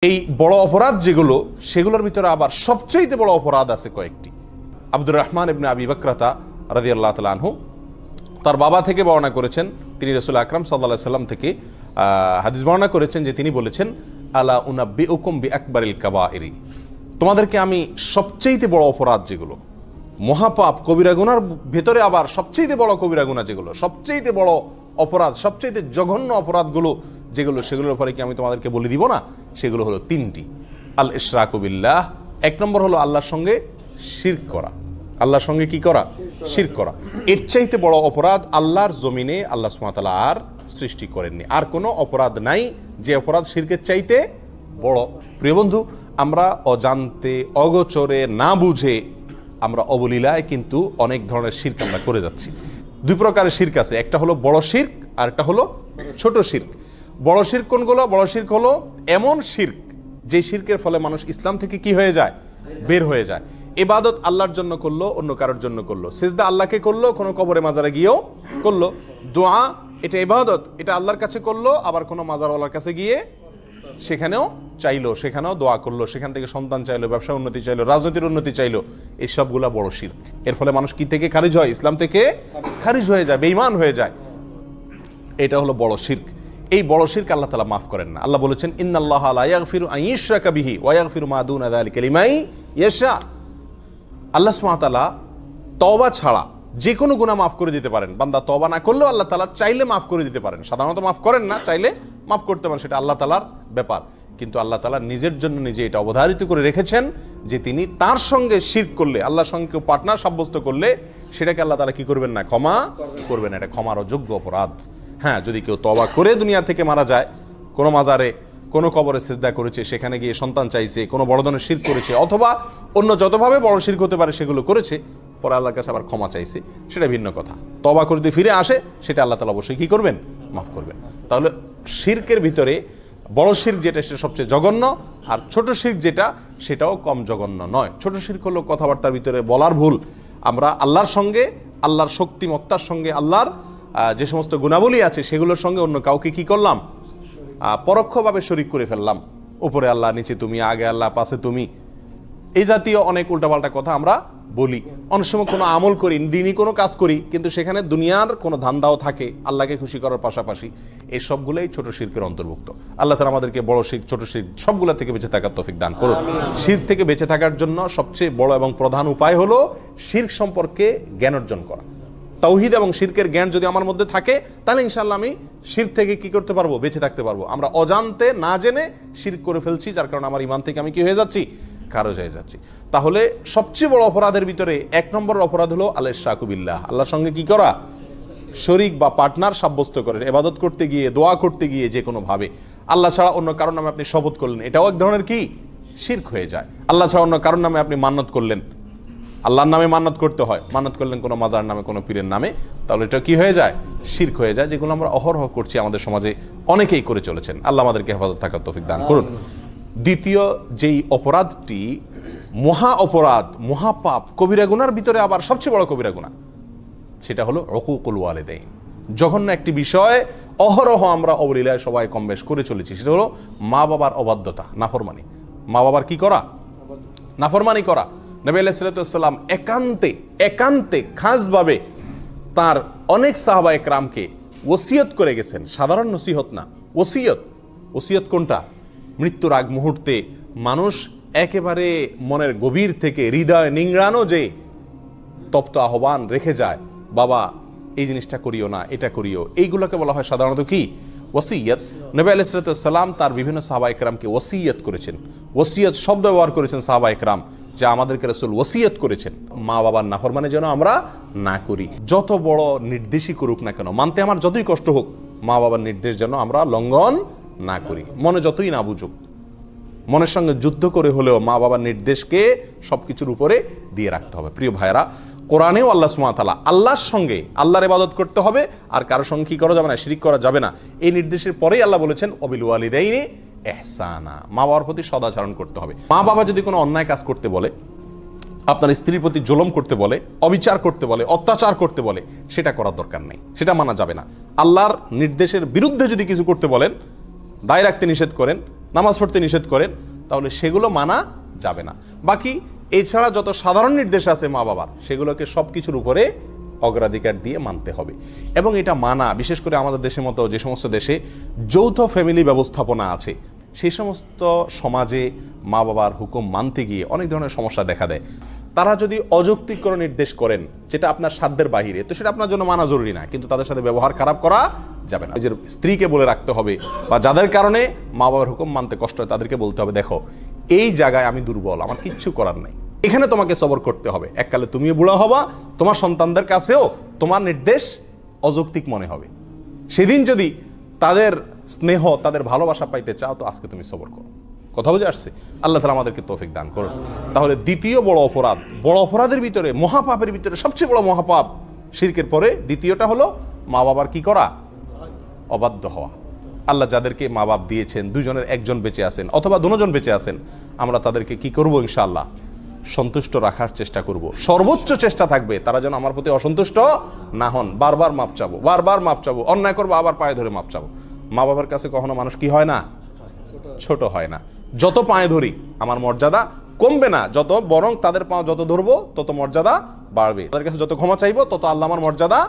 এই বড় অপরাধ যেগুলো, সেগুলোর ভিতরে আবার সবচেয়ে বড় অপরাধ আছে কয়েকটি। আব্দুর রহমান ইবনে আবি বকরাতা রাদিয়াল্লাহু তাআলা আনহু তার বাবা থেকে বর্ণনা করেছেন, তিনি রাসূল আকরাম সাল্লাল্লাহু আলাইহি সাল্লাম থেকে হাদিস বর্ণনা করেছেন যে তিনি বলেছেন, আলা উনাব্বিউকুম বিআকবারিল কাবাইরি, তোমাদেরকে আমি সবচেয়ে বড় অপরাধ যেগুলো, মহাপাপ কবিরা গুনার ভেতরে আবার সবচেয়ে বড় কবিরা গুনাহ যেগুলো, সবচেয়ে বড় অপরাধ, সবচেয়ে জঘন্য অপরাধগুলো যেগুলো, সেগুলোর উপরে কি আমি তোমাদেরকে বলে দিব না? সেগুলো হলো তিনটি। আল ইশরাকু বিল্লাহ, এক নম্বর হলো আল্লাহর সঙ্গে শিরক করা। আল্লাহর সঙ্গে কি করা? শিরক করা। এর চাইতে বড় অপরাধ আল্লাহর জমিনে আল্লাহ সুবহানাহু ওয়া তাআলা আর সৃষ্টি করেননি। আর কোনো অপরাধ নাই যে অপরাধ শিরকের চাইতে বড়। প্রিয় বন্ধু, আমরা অজান্তে, অগোচরে, না বুঝে আমরা অবলীলায় কিন্তু অনেক ধরনের শিরক আমরা করে যাচ্ছি। দুই প্রকারের শিরক আছে, একটা হলো বড় শিরক আর একটা হলো ছোট শিরক। বড় শিরক কোনগুলো? বড় শিরক হলো এমন শিরক যে শিরকের ফলে মানুষ ইসলাম থেকে কি হয়ে যায়? বের হয়ে যায়। ইবাদত আল্লাহর জন্য করলো, অন্য কারোর জন্য করলো। সিজদা আল্লাহকে করলো, কোনো কবরে মাজারে গিয়েও করলো। দোয়া, এটা ইবাদত, এটা আল্লাহর কাছে করলো, আবার কোনো মাজারওয়ালার কাছে গিয়ে সেখানেও চাইলো, সেখানেও দোয়া করলো, সেখান থেকে সন্তান চাইলো, ব্যবসা উন্নতি চাইলো, রাজনীতির উন্নতি চাইলো। এই সবগুলা বড় শিরক। এর ফলে মানুষ কি থেকে খারিজ হয়? ইসলাম থেকে খারিজ হয়ে যায়, বেঈমান হয়ে যায়। এটা হলো বড় শিরক। এই বড় শিরক আল্লাহ তাআলা মাফ করেন না। আল্লাহ বলেছেন, ইন্নাল্লাহা লা ইয়াগফিরু আন ইউশরাকা বিহি ওয়া ইয়াগফিরু মা দুনা যালিকা লিমান ইয়াশা। আল্লাহ সুবহানাহু ওয়া তাআলা তওবা ছাড়া যে কোনো গুনাহ মাফ করে দিতে পারেন। বান্দা তওবা না করলেও আল্লাহ তাআলা চাইলে মাফ করে দিতে পারেন। সাধারণত মাফ করেন না, চাইলে মাফ করতে পারেন, সেটা আল্লাহ তাআলার ব্যাপার। কিন্তু আল্লাহ তাআলা নিজের জন্য নিজে এটা অবধারিত করে রেখেছেন যে তিনি তার সঙ্গে শিরক করলে, আল্লাহর সঙ্গে কেউ পার্টনার সাব্যস্ত করলে সেটাকে আল্লাহ তাআলা কি করবেন না? ক্ষমা করবেন। এটা ক্ষমার অযোগ্য অপরাধ। হ্যাঁ, যদি কেউ তওবা করে দুনিয়া থেকে মারা যায়, কোনো মাজারে, কোনো কবরে সিজদা করেছে, সেখানে গিয়ে সন্তান চাইছে, কোনো বড় ধরনের শিরক করেছে, অথবা অন্য যতভাবে বড় শিরক হতে পারে সেগুলো করেছে, পরে আল্লাহর কাছে আবার ক্ষমা চাইছে, সেটা ভিন্ন কথা। তওবা করে যদি ফিরে আসে, সেটা আল্লাহ তাআলা অবশ্যই কি করবেন? মাফ করবেন। তাহলে শিরকের ভিতরে বড় শিরক যেটা, সেটা সবচেয়ে জঘন্য, আর ছোট শিরক যেটা, সেটাও কম জঘন্য নয়। ছোট শিরক হলো কথাবার্তার ভিতরে বলার ভুল। আমরা আল্লাহর সঙ্গে, আল্লাহর শক্তিমত্তার সঙ্গে, আল্লাহর যে সমস্ত গুণাবলী আছে সেগুলোর সঙ্গে অন্য কাউকে কি করলাম? পরোক্ষভাবে শরীক করে ফেললাম। উপরে আল্লাহ, নিচে তুমি, আগে আল্লাহ, পাশে তুমি, এই জাতীয় অনেক উল্টাপাল্টা কথা আমরা বলি। অনেক সময় কোনো আমল করি, দিনই কোনো কাজ করি, কিন্তু সেখানে দুনিয়ার কোনো ধান্দাও থাকে আল্লাহকে খুশি করার পাশাপাশি। এই সবগুলোই ছোট শিরকের অন্তর্ভুক্ত। আল্লাহ তাআলা আমাদেরকে বড় শিরক, ছোট শিরক সবগুলা থেকে বেঁচে থাকার তৌফিক দান করুন। শিরক থেকে বেঁচে থাকার জন্য সবচেয়ে বড় এবং প্রধান উপায় হলো শিরক সম্পর্কে জ্ঞান অর্জন করা। তাওহীদ এবং শিরকের জ্ঞান যদি আমার মধ্যে থাকে, তাহলে ইনশাআল্লাহ আমি শিরক থেকে কি করতে পারবো? বেঁচে থাকতে পারবো। আমরা অজান্তে, না জেনে শিরক করে ফেলছি, যার কারণে আমার ঈমান থেকে আমি কি হয়ে যাচ্ছি? খারিজ হয়ে যাচ্ছি। তাহলে সবচেয়ে বড় অপরাধের ভিতরে এক নম্বর অপরাধ হলো আল ইশরাকু বিল্লাহ, আল্লাহর সঙ্গে কি করা? শরীক বা পার্টনার সাব্যস্ত করে ইবাদত করতে গিয়ে, দোয়া করতে গিয়ে, যে কোনো ভাবে আল্লাহ ছাড়া অন্য কারোর নামে আপনি শপথ করলেন, এটাও এক ধরনের কি? শিরক হয়ে যায়। আল্লাহ ছাড়া অন্য কারোর নামে আপনি মান্নত করলেন, আল্লাহর নামে মান্নত করতে হয়, মান্নত করলেন কোনো মাজার নামে, কোনো পীরের নামে, তাহলে এটা কি হয়ে যায়? শিরক হয়ে যায়। যেগুলো আমরা অহরহ করছি, আমাদের সমাজে অনেকেই করে চলেছেন। আল্লাহ আমাদেরকে হেফাজত থাকার তৌফিক দান করুন। দ্বিতীয় যেই অপরাধটি, মহা অপরাধ, মহাপাপ, কবিরা গুনার ভিতরে আবার সবচেয়ে বড় কবিরা গুনাহ, সেটা হলো উকুকুল ওয়ালিদাইন। জঘন্য একটি বিষয়, অহরহ আমরা অবলীলায় সবাই কম বেশ করে চলেছি। সেটা হলো মা বাবার অবাধ্যতা, নাফরমানি। মা বাবার কি করা? নাফরমানি করা। নবী আলাইহিস সালাতু ওয়াস সালাম একান্তে খাসভাবে তার অনেক সাহাবা একরামকে ওসিয়ত করে গেছেন। সাধারণ নসিহত না, ওসিয়ত কোনটা? মৃত্যুর আগ মুহূর্তে মানুষ একেবারে মনের গভীর থেকে, হৃদয় নিংড়ানো যে তপ্ত আহ্বান রেখে যায়, বাবা এই জিনিসটা করিও না, এটা করিও, এইগুলোকে বলা হয় সাধারণত কি? ওসিয়ত। নবী আলাইহিস সালাতু ওয়াস সালাম তার বিভিন্ন সাহাবা একরামকে ওসিয়ত করেছেন। ওসিয়ত শব্দ ব্যবহার করেছেন সাহাবা একরাম, যে আমাদেরকে রাসূল ওসিয়ত করেছেন মা বাবার নাফরমানি যেন আমরা না করি। যত বড় নির্দেশই করুক না কেন, মানতে আমার যতই কষ্ট হোক, মা বাবার নির্দেশ যেন আমরা লঙ্ঘন না করি। মনে যতই না বুঝুক, মনের সঙ্গে যুদ্ধ করে হলেও মা বাবার নির্দেশকে সবকিছুর উপরে দিয়ে রাখতে হবে। প্রিয় ভাইরা, কোরআনেও আল্লাহ সুবহানাহু ওয়া তাআলা আল্লাহর সঙ্গে, আল্লাহর ইবাদত করতে হবে, আর কারোর সঙ্গে কি করা যাবে না? শিরক করা যাবে না। এই নির্দেশের পরেই আল্লাহ বলেছেন ওয়াবিল ওয়ালিদাইনি ইহসানা, মা বাবার প্রতি সদাচরণ করতে হবে। মা বাবা যদি কোনো অন্যায় কাজ করতে বলে, আপনার স্ত্রীর প্রতি জুলুম করতে বলে, অবিচার করতে বলে, অত্যাচার করতে বলে, সেটা করার দরকার নেই, সেটা মানা যাবে না। আল্লাহর নির্দেশের বিরুদ্ধে যদি কিছু করতে বলেন, দায় রাখতে নিষেধ করেন, নামাজ পড়তে নিষেধ করেন, তাহলে সেগুলো মানা যাবে না। বাকি এছাড়া যত সাধারণ নির্দেশ আছে মা বাবার, সেগুলোকে সব কিছুর উপরে অগ্রাধিকার দিয়ে মানতে হবে। এবং এটা মানা, বিশেষ করে আমাদের দেশের মতো যে সমস্ত দেশে যৌথ ফ্যামিলি ব্যবস্থাপনা আছে, সেই সমস্ত সমাজে মা বাবার হুকুম মানতে গিয়ে অনেক ধরনের সমস্যা দেখা দেয়। তারা যদি অযৌক্তিক কোনো নির্দেশ করেন যেটা আপনার সাধ্যের বাহিরে, তো সেটা আপনার জন্য মানা জরুরি না, কিন্তু তাদের সাথে ব্যবহার খারাপ করা যাবে না। নিজের স্ত্রীকে বলে রাখতে হবে, বা যাদের কারণে মা বাবার হুকুম মানতে কষ্ট হয় তাদেরকে বলতে হবে, দেখো এই জায়গায় আমি দুর্বল, আমার কিচ্ছু করার নাই, এখানে তোমাকে সবর করতে হবে। এককালে তুমিও বুড়া হবা, তোমার সন্তানদের কাছেও তোমার নির্দেশ অযৌক্তিক মনে হবে। সেদিন যদি তাদের স্নেহ, তাদের ভালোবাসা পাইতে চাও, তো আজকে তুমি সবর করো। কথা বুঝে আসছে? আল্লাহ তাআলা আমাদেরকে তৌফিক দান করুন। তাহলে দ্বিতীয় বড় অপরাধ, বড় অপরাধের ভিতরে, মহাপাপের ভিতরে সবচেয়ে বড় মহাপাপ শিরকের পরে দ্বিতীয়টা হলো মা বাবার কি করা? অবাধ্য হওয়া। আল্লাহ যাদেরকে মা বাপ দিয়েছেন, দুজনের একজন বেঁচে আছেন অথবা দুজন বেঁচে আছেন, আমরা তাদেরকে কি করব? ইনশাআল্লাহ সন্তুষ্ট রাখার চেষ্টা করব। সর্বোচ্চ চেষ্টা থাকবে তারা যেন আমার প্রতি অসন্তুষ্ট না হন। বারবার মাপ চাবো, বারবার মাপ চাবো, অন্যায় করবো আবার পায়ে ধরে মাপ চাবো। মা বাবার কাছে কখনো মানুষ কি হয় না? ছোট হয় না। যত পায়ে ধরি আমার মর্যাদা কমবে না, যত বরং তাদের পা যত ধরবো তত মর্যাদা বাড়বে। তাদের কাছে যত ক্ষমা চাইবো তত আল্লাহ আমার মর্যাদা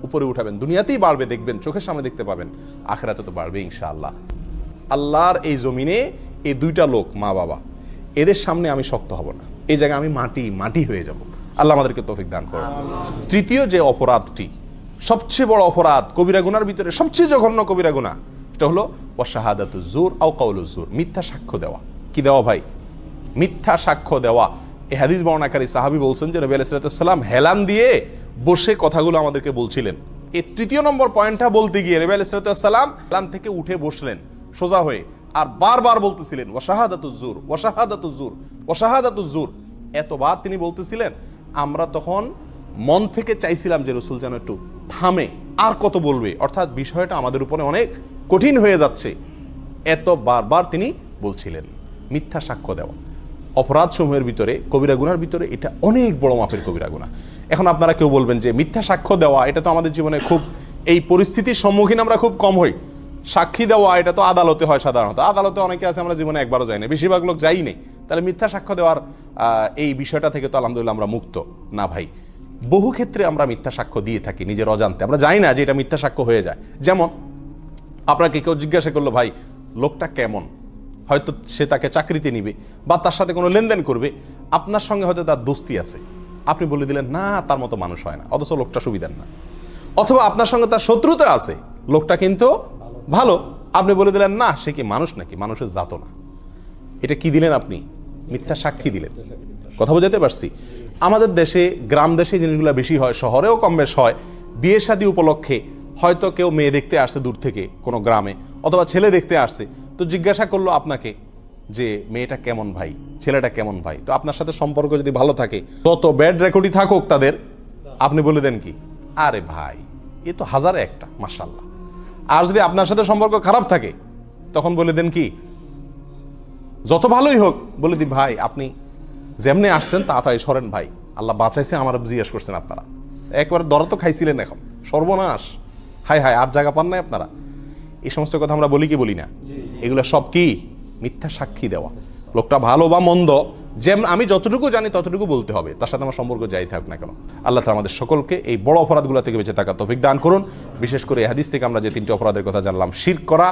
উপরে উঠাবেন। দুনিয়াতেই বাড়বে, দেখবেন, চোখের সামনে দেখতে পাবেন, আখিরাতে তো বাড়বে ইনশাআল্লাহ। আল্লাহর এই জমিনে এই দুইটা লোক, মা বাবা, এদের সামনে আমি শক্ত হব না, এই জায়গায় আমি মাটি হয়ে যাব। আল্লাহ আমাদেরকে তৌফিক দান করুন। তৃতীয় যে অপরাধটি, সবচেয়ে বড় অপরাধ, কবিরা গুনার ভিতরে সবচেয়ে জঘন্য কবিরা গুনাহ, এটা হলো ওয়াশাহাদাতুজ জুর আও কাউলুজ জুর, মিথ্যা সাক্ষ্য দেওয়া। কি দেওয়া ভাই? মিথ্যা সাক্ষ্য দেওয়া। এই হাদিস বর্ণনাকারী সাহাবী বলছেন যে নবী আলাইহিস সালাম হেলান দিয়ে বসে কথাগুলো আমাদেরকে বলছিলেন। এই তৃতীয় নম্বর পয়েন্টটা বলতে গিয়ে নবী আলাইহিস সালাম হেলান থেকে উঠে বসলেন সোজা হয়ে, আর বারবার বলতেছিলেন ওয়াশাহাদাতুজ জুর, ওয়াশাহাদাতুজ জুর, ওয়াশাহাদাতুজ জুর। এতবার তিনি বলতেছিলেন, আমরা তখন মন থেকে চাইছিলাম যে রাসূল যেন একটু থামে, আর কত বলবে, অর্থাৎ বিষয়টা আমাদের উপরে অনেক কঠিন হয়ে যাচ্ছে। এত বারবার তিনি বলছিলেন। মিথ্যা সাক্ষ্য দেওয়া অপরাধ সমূহের ভিতরে, কবিরা গুনার ভিতরে এটা অনেক বড় মাপের কবিরা গুনাহ। এখন আপনারা কেউ বলবেন যে মিথ্যা সাক্ষ্য দেওয়া এটা তো আমাদের জীবনে খুব, এই পরিস্থিতির সম্মুখীন আমরা খুব কম হই। সাক্ষী দেওয়া এটা তো আদালতে হয় সাধারণত, আদালতে অনেকে আছে আমরা জীবনে একবারও যাই না, বেশিরভাগ লোক যাই নেই। তাহলে মিথ্যা সাক্ষ্য দেওয়ার এই বিষয়টা থেকে তো আলহামদুলিল্লাহ আমরা মুক্ত না ভাই। বহু ক্ষেত্রে আমরা মিথ্যা সাক্ষ্য দিয়ে থাকি নিজের অজান্তে, আমরা জানি না যে এটা মিথ্যা সাক্ষ্য হয়ে যায়। যেমন আপনাকে কেউ জিজ্ঞাসা করলো, ভাই লোকটা কেমন, হয়তো সে তাকে চাকরিতে নিবে বা তার সাথে কোনো লেনদেন করবে, আপনার সঙ্গে হয়তো তার দোস্তি আছে, আপনি বলে দিলেন না তার মতো মানুষ হয় না, অথচ লোকটা সুবিধার না। অথবা আপনার সঙ্গে তার শত্রুতা আছে, লোকটা কিন্তু ভালো, আপনি বলে দিলেন না সে কি মানুষ নাকি, মানুষের জাত না। এটা কি দিলেন আপনি? মিথ্যা সাক্ষী দিলেন। কথা বোঝাতে পারছি? আমাদের দেশে, গ্রাম দেশে জিনিসগুলো বেশি হয়, শহরেও কম বেশ হয়। বিয়ে শাদী উপলক্ষে হয়তো কেউ মেয়ে দেখতে আসছে দূর থেকে কোনো গ্রামে, অথবা ছেলে দেখতে আসছে, তো জিজ্ঞাসা করলো আপনাকে যে মেয়েটা কেমন ভাই, ছেলেটা কেমন ভাই। তো আপনার সাথে সম্পর্ক যদি ভালো থাকে, তত ব্যাড রেকর্ডই থাকুক তাদের, আপনি বলে দেন কি, আরে ভাই এ তো হাজারে একটা, মাশাআল্লাহ। আর যদি আপনার সাথে সম্পর্ক খারাপ থাকে, তখন বলে দেন কি, যত ভালোই হোক, বলে দি ভাই আপনি যেমনি আসছেন তাড়াতাড়ি সরেন ভাই, আল্লাহ বাঁচাইছে, আমার জিজ্ঞেস করছেন আপনারা, একবারে দরা তো খাইছিলেন, এখন সর্বনাশ, হাই হাই, আর জায়গা পান নাই আপনারা। এই সমস্ত কথা আমরা বলি কি বলি না? এগুলো সব কি? মিথ্যা সাক্ষী দেওয়া। লোকটা ভালো বা মন্দ, যেমন আমি যতটুকু জানি ততটুকু বলতে হবে, তার সাথে আমার সম্পর্ক যাই থাকুক না কেন। আল্লাহ তাআলা আমাদের সকলকে এই বড় অপরাধগুলো থেকে বেঁচে থাকার তৌফিক দান করুন। বিশেষ করে এই হাদিস থেকে আমরা যে তিনটি অপরাধের কথা জানলাম, শিরক করা,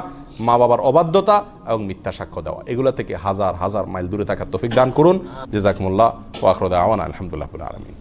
মা বাবার অবাধ্যতা এবং মিথ্যা সাক্ষ্য দেওয়া, এগুলো থেকে হাজার হাজার মাইল দূরে থাকার তৌফিক দান করুন। জাযাকুমুল্লাহ ওয়া আখিরু দাওয়ানা আলহামদুলিল্লাহি রাব্বিল আলামিন।